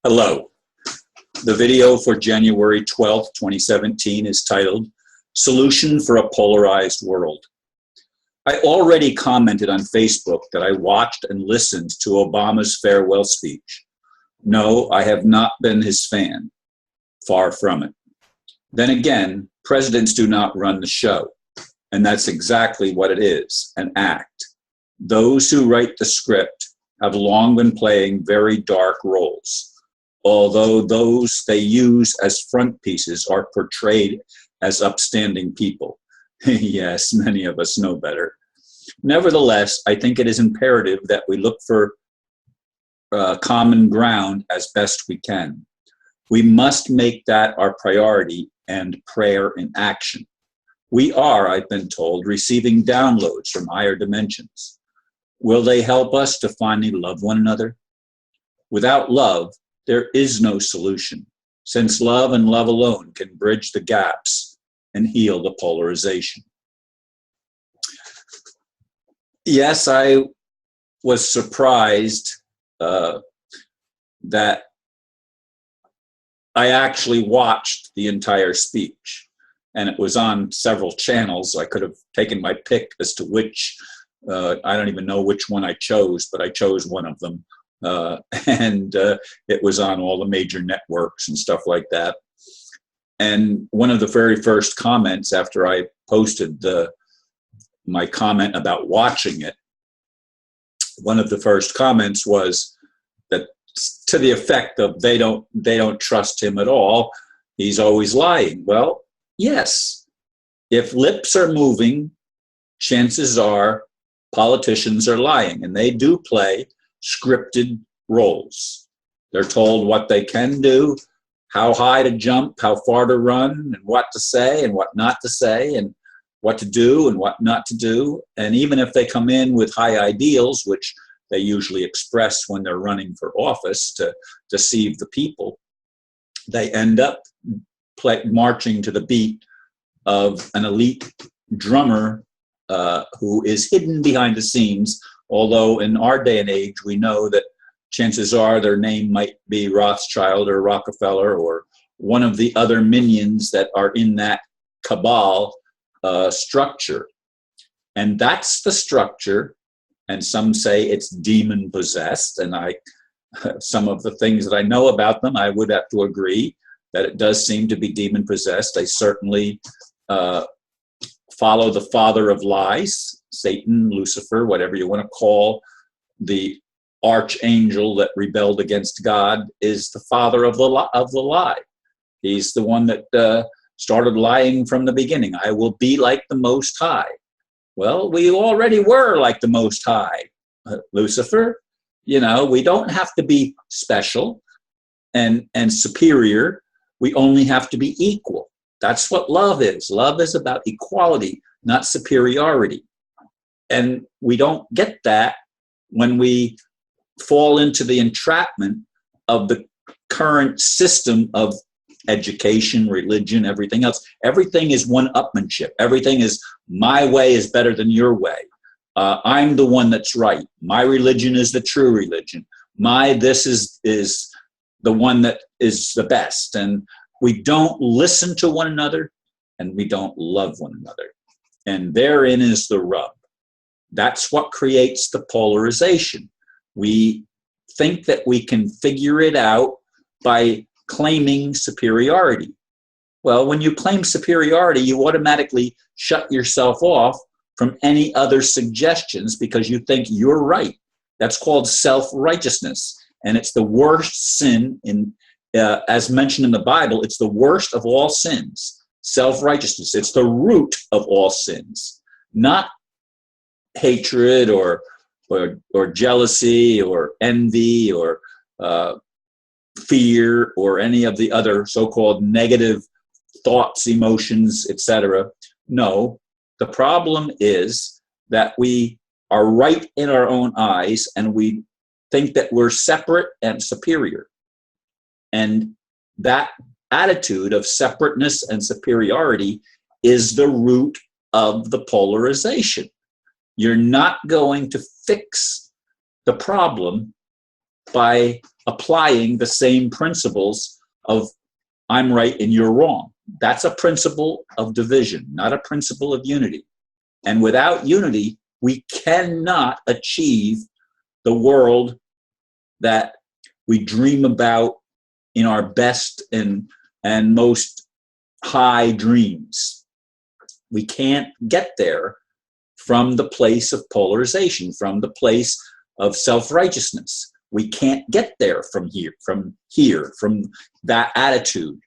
Hello. The video for January 12th, 2017 is titled Solution for a Polarized World. I already commented on Facebook that I watched and listened to Obama's farewell speech. No, I have not been his fan. Far from it. Then again, presidents do not run the show. And that's exactly what it is, an act. Those who write the script have long been playing very dark roles, although those they use as front pieces are portrayed as upstanding people. Yes, many of us know better. Nevertheless, I think it is imperative that we look for common ground as best we can. We must make that our priority and prayer in action. We are, I've been told, receiving downloads from higher dimensions. Will they help us to finally love one another? Without love, there is no solution, since love and love alone can bridge the gaps and heal the polarization. Yes, I was surprised that I actually watched the entire speech, and it was on several channels. I could have taken my pick as to which, I don't even know which one I chose, but I chose one of them. It was on all the major networks and stuff like that. And one of the very first comments after I posted my comment about watching it, one of the first comments was that to the effect of they don't trust him at all. He's always lying. Well, yes, if lips are moving, chances are politicians are lying, and they do play scripted roles. They're told what they can do, how high to jump, how far to run, and what to say and what not to say, and what to do and what not to do. And even if they come in with high ideals, which they usually express when they're running for office to deceive the people, they end up marching to the beat of an elite drummer who is hidden behind the scenes. Although in our day and age, we know that chances are their name might be Rothschild or Rockefeller or one of the other minions that are in that cabal structure. And that's the structure. And some say it's demon possessed. And some of the things that I know about them, I would have to agree that it does seem to be demon possessed. They certainly follow the father of lies, Satan, Lucifer, whatever you want to call the archangel that rebelled against God, is the father of the lie. He's the one that started lying from the beginning. I will be like the Most High. Well, we already were like the Most High, Lucifer. You know, we don't have to be special and superior. We only have to be equal. That's what love is. Love is about equality, not superiority. And we don't get that when we fall into the entrapment of the current system of education, religion, everything else. Everything is one-upmanship. Everything is my way is better than your way. I'm the one that's right. My religion is the true religion. This is the one that is the best. And we don't listen to one another, and we don't love one another. And therein is the rub. That's what creates the polarization. We think that we can figure it out by claiming superiority. Well, when you claim superiority, you automatically shut yourself off from any other suggestions because you think you're right. That's called self-righteousness. And it's the worst sin as mentioned in the Bible. It's the worst of all sins, self-righteousness. It's the root of all sins, not hatred or jealousy or envy or fear or any of the other so-called negative thoughts, emotions, etc. No, the problem is that we are right in our own eyes and we think that we're separate and superior. And that attitude of separateness and superiority is the root of the polarization. You're not going to fix the problem by applying the same principles of I'm right and you're wrong. That's a principle of division, not a principle of unity. And without unity, we cannot achieve the world that we dream about in our best and most high dreams. We can't get there from the place of polarization, from the place of self-righteousness. We can't get there from from that attitude.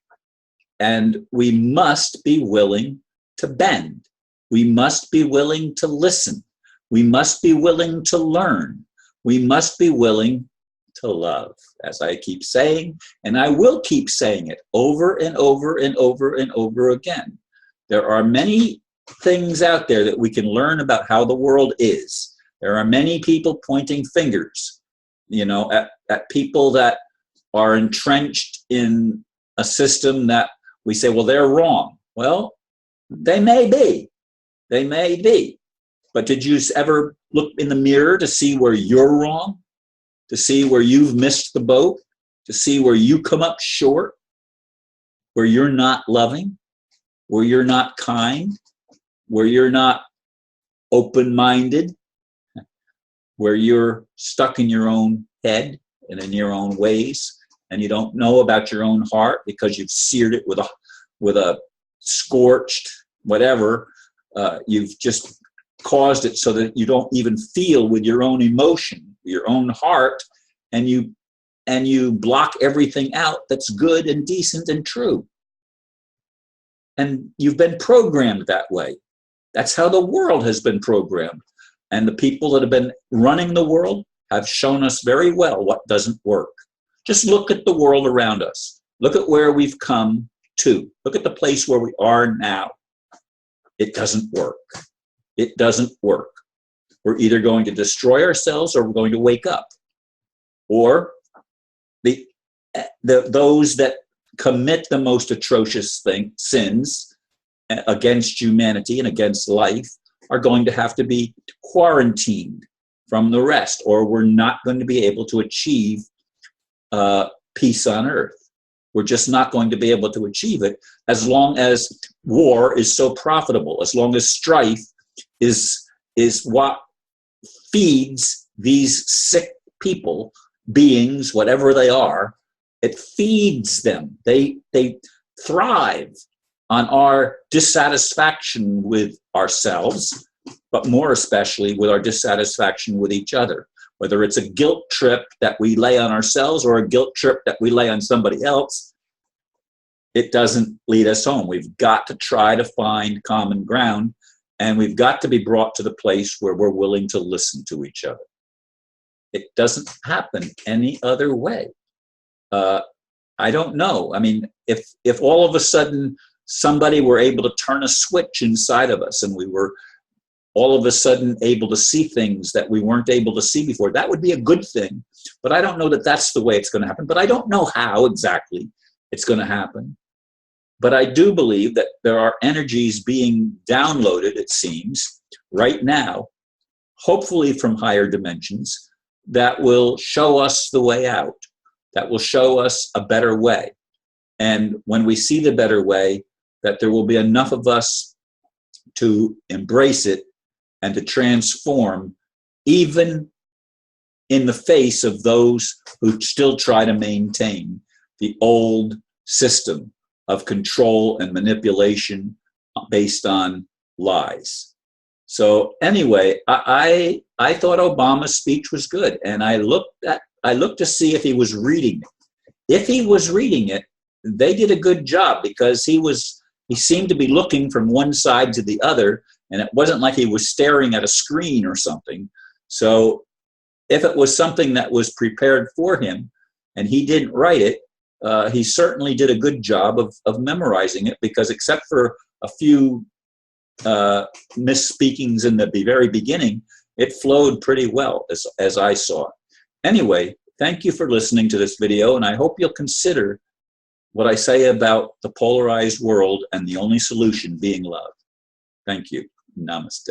And we must be willing to bend. We must be willing to listen. We must be willing to learn. We must be willing to love, as I keep saying, and I will keep saying it over and over and over and over again. There are many things out there that we can learn about how the world is. There are many people pointing fingers, at people that are entrenched in a system that we say, well, they're wrong. Well, they may be. They may be. But did you ever look in the mirror to see where you're wrong? To see where you've missed the boat? To see where you come up short? Where you're not loving? Where you're not kind? Where you're not open-minded? Where you're stuck in your own head and in your own ways, and you don't know about your own heart because you've seared it with a scorched whatever. You've just caused it so that you don't even feel with your own emotion, your own heart, and you block everything out that's good and decent and true. And you've been programmed that way. That's how the world has been programmed. And the people that have been running the world have shown us very well what doesn't work. Just look at the world around us. Look at where we've come to. Look at the place where we are now. It doesn't work. It doesn't work. We're either going to destroy ourselves or we're going to wake up. Or those that commit the most atrocious sins against humanity and against life are going to have to be quarantined from the rest, or we're not going to be able to achieve peace on earth. We're just not going to be able to achieve it as long as war is so profitable, as long as strife is what feeds these sick people, beings, whatever they are. It feeds them. They thrive on our dissatisfaction with ourselves, but more especially with our dissatisfaction with each other. Whether it's a guilt trip that we lay on ourselves or a guilt trip that we lay on somebody else, it doesn't lead us home. We've got to try to find common ground, and we've got to be brought to the place where we're willing to listen to each other. It doesn't happen any other way. I don't know. I mean, if all of a sudden somebody were able to turn a switch inside of us and we were all of a sudden able to see things that we weren't able to see before, that would be a good thing. But I don't know that that's the way it's going to happen. But I don't know how exactly it's going to happen. But I do believe that there are energies being downloaded, it seems, right now, hopefully from higher dimensions, that will show us the way out, that will show us a better way. And when we see the better way, that there will be enough of us to embrace it and to transform, even in the face of those who still try to maintain the old system of control and manipulation based on lies. So anyway, I thought Obama's speech was good, and I looked to see if he was reading it. If he was reading it, they did a good job, because he seemed to be looking from one side to the other, and it wasn't like he was staring at a screen or something. So if it was something that was prepared for him and he didn't write it, he certainly did a good job of memorizing it, because except for a few misspeakings in the very beginning, it flowed pretty well as I saw. Anyway, thank you for listening to this video, and I hope you'll consider what I say about the polarized world and the only solution being love. Thank you. Namaste.